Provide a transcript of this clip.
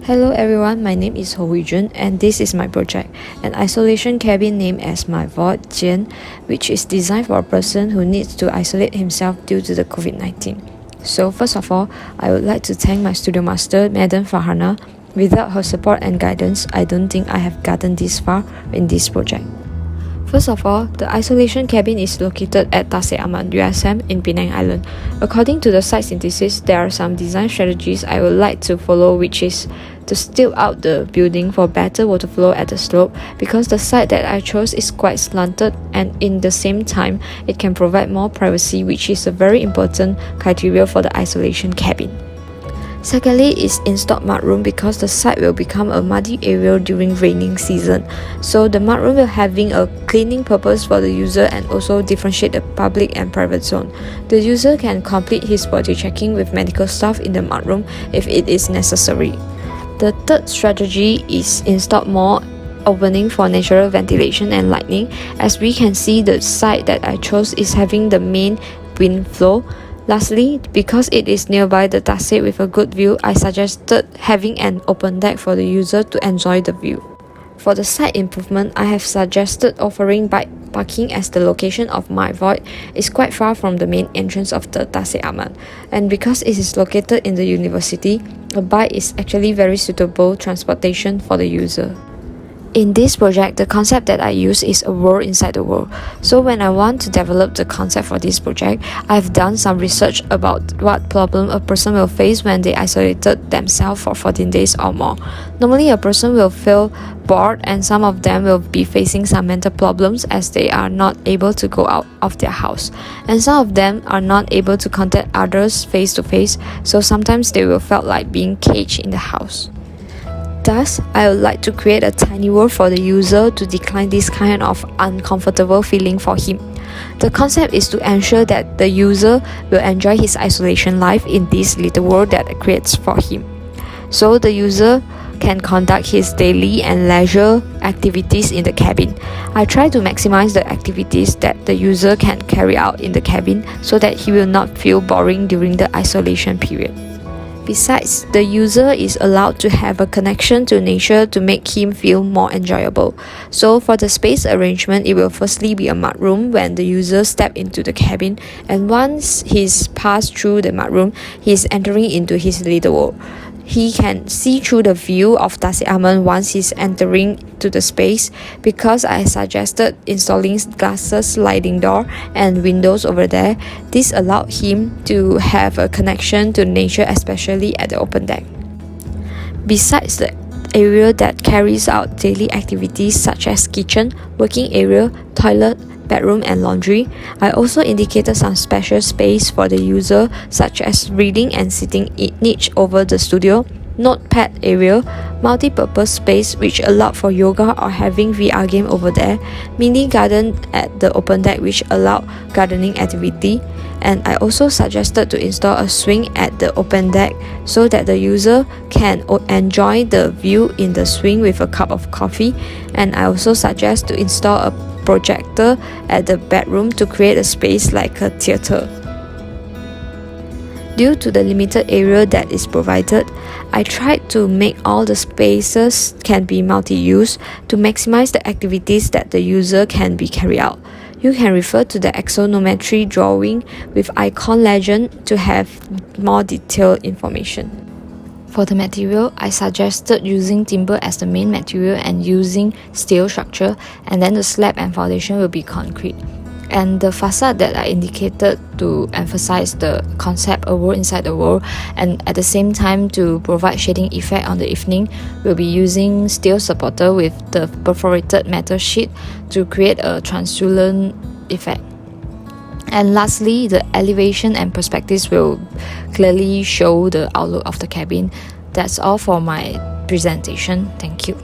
Hello everyone, my name is Ho Hui Jun and this is my project, an isolation cabin named as My Void Jian, which is designed for a person who needs to isolate himself due to the COVID-19. So first of all, I would like to thank my studio master, Madam Farhana. Without her support and guidance, I don't think I have gotten this far in this project. First of all, the isolation cabin is located at Tasik Aman, USM in Penang Island. According to the site synthesis, there are some design strategies I would like to follow, which is to still out the building for better water flow at the slope, because the site that I chose is quite slanted and in the same time, it can provide more privacy, which is a very important criteria for the isolation cabin. Secondly is installed mudroom, because the site will become a muddy area during raining season. So the mudroom will having a cleaning purpose for the user and also differentiate the public and private zone. The user can complete his body checking with medical staff in the mudroom if it is necessary. The third strategy is install more opening for natural ventilation and lighting. As we can see, the site that I chose is having the main wind flow. Lastly, because it is nearby the Tasik with a good view, I suggested having an open deck for the user to enjoy the view. For the site improvement, I have suggested offering bike parking, as the location of My Void is quite far from the main entrance of the Tasik Aman. And because it is located in the university, a bike is actually very suitable transportation for the user. In this project, the concept that I use is a world inside the world. So when I want to develop the concept for this project, I've done some research about what problem a person will face when they isolated themselves for 14 days or more. Normally, a person will feel bored and some of them will be facing some mental problems as they are not able to go out of their house. And some of them are not able to contact others face to face, so sometimes they will feel like being caged in the house. Thus, I would like to create a tiny world for the user to decline this kind of uncomfortable feeling for him. The concept is to ensure that the user will enjoy his isolation life in this little world that it creates for him. So the user can conduct his daily and leisure activities in the cabin. I try to maximize the activities that the user can carry out in the cabin so that he will not feel boring during the isolation period. Besides, the user is allowed to have a connection to nature to make him feel more enjoyable. So for the space arrangement, it will firstly be a mudroom when the user steps into the cabin, and once he's passed through the mudroom, he is entering into his little world. He can see through the view of Tasik Aman once he's entering to the space, because I suggested installing glasses sliding door and windows over there. This allowed him to have a connection to nature, especially at the open deck. Besides the area that carries out daily activities such as kitchen, working area, toilet, bedroom and laundry, I also indicated some special space for the user, such as reading and sitting niche over the studio, notepad area, multi-purpose space which allowed for yoga or having VR game over there, mini garden at the open deck which allowed gardening activity, and I also suggested to install a swing at the open deck so that the user can enjoy the view in the swing with a cup of coffee, and I also suggest to install a projector at the bedroom to create a space like a theater. Due to the limited area that is provided, I tried to make all the spaces can be multi-use to maximize the activities that the user can be carried out. You can refer to the axonometry drawing with icon legend to have more detailed information. For the material, I suggested using timber as the main material and using steel structure, and then the slab and foundation will be concrete. And the facade that I indicated to emphasize the concept a world inside the world, and at the same time to provide shading effect on the evening, will be using steel supporter with the perforated metal sheet to create a translucent effect. And lastly, the elevation and perspectives will clearly show the outlook of the cabin. That's all for my presentation. Thank you.